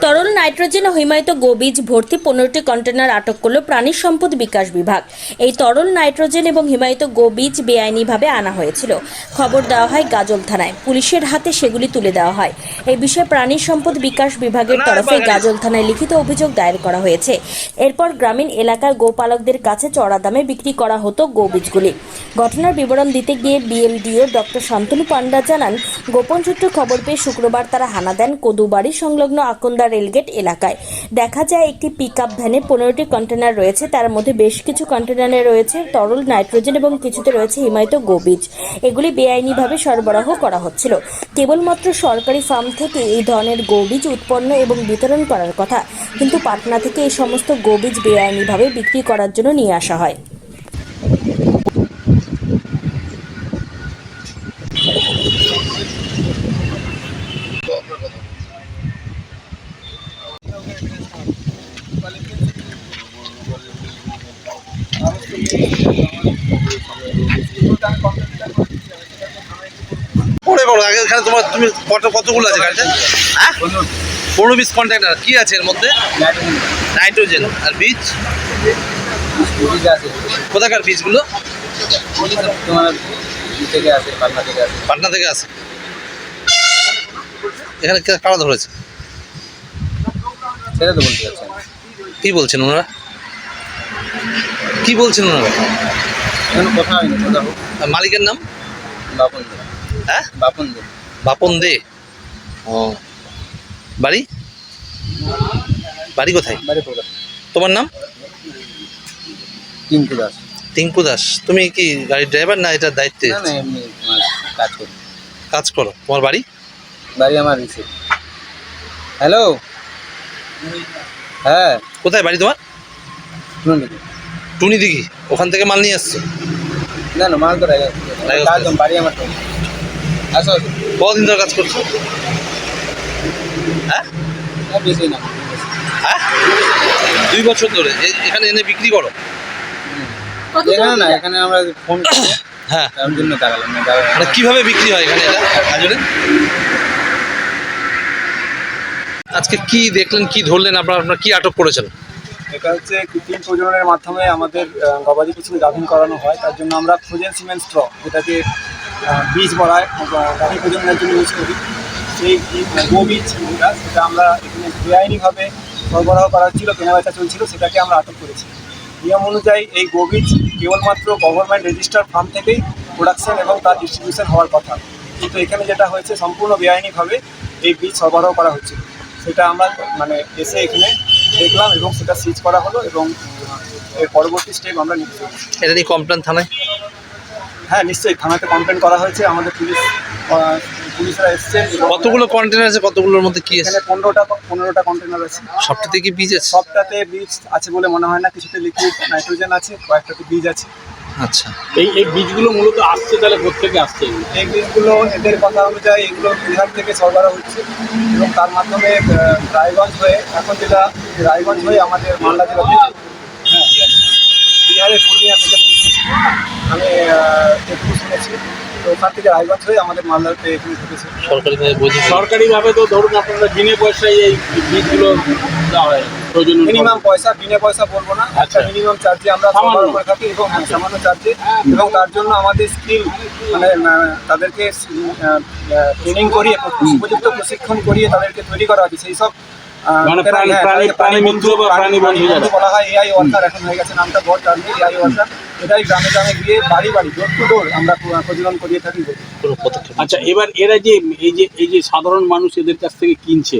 তরল নাইট্রোজেন ও হিমায়িত গোবীজ ভর্তি 15টি কন্টেনার আটক করল প্রাণী সম্পদ বিকাশ বিভাগ। এই তরল নাইট্রোজেন এবং হিমায়িত গোবীজ বেআইনিভাবে আনা হয়েছিল। খবর দেওয়া হয় গাজল থানায়। পুলিশের হাতে সেগুলি তুলে দেওয়া হয়। এই বিষয়ে প্রাণী সম্পদ বিকাশ বিভাগের তরফে গাজল থানায় লিখিত অভিযোগ দায়ের করা হয়েছে। এরপর গ্রামীণ এলাকার গোপালকদের কাছে চড়া দামে বিক্রি করা হতো গোবীজগুলি। ঘটনার বিবরণ দিতে গিয়ে বিএলডিও ডক্টর শান্তনু পান্ডা জানান, গোপন সূত্রে খবর পেয়ে শুক্রবার তারা হানা দেন কদুবাড়ি সংলগ্ন আকন্দা রেলগেট এলাকায়। দেখা যায় একটি পিকআপ ভ্যানে 15টি কন্টেনার রয়েছে। তার মধ্যে বেশ কিছু কন্টেনারে রয়েছে তরল নাইট্রোজেন এবং কিছুতে রয়েছে হিমায়িত গোবীজ। এগুলি বেআইনিভাবে সরবরাহ করা হচ্ছিল। কেবলমাত্র সরকারি ফার্ম থেকে এই ধরনের গোবীজ উৎপন্ন এবং বিতরণ করার কথা, কিন্তু পাটনা থেকে এই সমস্ত গোবীজ বেআইনিভাবে বিক্রি করার জন্য নিয়ে আসা হয়। পরে বলো আগে এখানে তুমি কতগুলো আছে গাড়িতে? হ্যাঁ, 15 পিস কন্টেনার কি আছে এর মধ্যে? নাইট্রোজেন আর বীজ আছে। কোথাকার বীজগুলো? তোমার থেকে আসে, পাটনা থেকে আসে। এখানে কারা ধরেছে সেটা তো বলতে পারছি না। কি বলছেন ওনারা? কি বলছেন ওনারা? এখন কথা হয়নি, কথা হোক। আর মালিকের নাম? বাপন দে। হ্যাঁ, বাপন দে। বাপন দে। ও, বাড়ি বাড়ি কোথায়? বাড়ি কলকাতা। তোমার নাম? টিঙ্কু দাস। টিঙ্কু দাস। তুমি কি গাড়ির ড্রাইভার না এটার দায়িত্বে না না, এমনি তোমার কাজ করি। কাজ করো? তোমার বাড়ি? বাড়ি আমার রিসিভ। হ্যালো, হ্যাঁ কোথায় বাড়ি তোমার? শুনুন দিদি। টুনি দিঘি। ওখান থেকে মাল নিয়ে আসছো? না না, মাল তো রায়গঞ্জ। কাজ বাড়ি আমার তো। আসো আসো। কদিন ধরে কাজ করছো? হ্যাঁ বেশি না। হ্যাঁ, 2 বছর ধরে এখানে এনে বিক্রি করো? এখানে না, এখানে আমরা ফোন করবো। হ্যাঁ, তার জন্য দাঁড়ালাম না। মানে কিভাবে বিক্রি হয় এখানে এটা গাজলে? আজকে কি দেখলেন, কি ধরলেন আপনারা কি আটক করেছেন? এটা হচ্ছে কৃত্রিম প্রজননের মাধ্যমে আমাদের গবাদি পশু গাভিন করানো হয়। তার জন্য আমরা ফ্রোজেন সিমেন্ট স্ট্র, যেটাকে বীজ বলা হয়, গাভী প্রজননের জন্য ইউজ করি। সেই গোবীজ সেটা আমরা এখানে বেআইনিভাবে সরবরাহ করা হচ্ছিল, কেনাবেচা চলছিল, সেটাকে আমরা আটক করেছি। নিয়ম অনুযায়ী এই গোবীজ কেবলমাত্র গভর্নমেন্ট রেজিস্টার্ড ফার্ম থেকেই প্রোডাকশন এবং তার ডিস্ট্রিবিউশন হওয়ার কথা, কিন্তু এখানে যেটা হয়েছে সম্পূর্ণ বেআইনিভাবে এই বীজ সরবরাহ করা হচ্ছিল। সেটা আমরা এসে এখানে দেখলাম এবং সেটা সিজ করা হলো এবং এর পরবর্তী স্টেপ আমরা নিতে চাই। এটা নিয়ে কমপ্লেন থানায়? হ্যাঁ নিশ্চয়ই, থানাতে কমপ্লেন করা হয়েছে। আমাদের পুলিশরা এসছেন। কতগুলো কন্টেনার আছে? কতগুলোর মধ্যে কি আছে? এখানে 15টা কন্টেনার আছে। সবটাতে কি বীজ আছে? সবটাতে বীজ আছে বলে মনে হয় না। কিছুতে লিকুইড নাইট্রোজেন আছে, কয়েকটাতে বীজ আছে। আচ্ছা, এই বীজগুলো মূলত আসছে তাহলে কোথেকে আসছে? এই বীজগুলো এদের কথা অনুযায়ী এগুলো বিহার থেকে সরবরাহ হচ্ছে এবং তার মাধ্যমে রায়গঞ্জ হয়ে, এখন যেটা রায়গঞ্জ হয়ে আমাদের মালদা জেলাতে, হ্যাঁ বিহারের পূর্ণিয়া থেকে আমি যেটুকু শুনেছি, তো ওখান থেকে রায়গঞ্জ হয়ে আমাদের মালদাতে এখানে ঢুকেছে। সরকারিভাবে তো ধরুন আপনারা বিনা পয়সায় এই বীজগুলো দেওয়া হয়। মিনিমাম পয়সা, বিনা পয়সা বলবো না, একটা মিনিমাম চার্জে আমরা সরবরাহ করে থাকি এবং সামান্য চার্জে, এবং তার জন্য আমাদের স্কিল তাদেরকে ট্রেনিং করিয়ে, উপযুক্ত প্রশিক্ষণ করিয়ে তাদেরকে তৈরি করা হচ্ছে। সেই সব প্রাণী বন্ধু বলা হয়, এআই ওয়ার্কার এখন হয়ে গেছে নামটা, বড় টার্মে এআই ওয়ার্কার। এটাই গ্রামে গ্রামে গিয়ে বাড়ি বাড়ি, ডোর টু ডোর আমরা প্রজনন করিয়ে থাকি। আচ্ছা, এবার এরা যে এই যে সাধারণ মানুষ এদের কাছ থেকে কিনছে,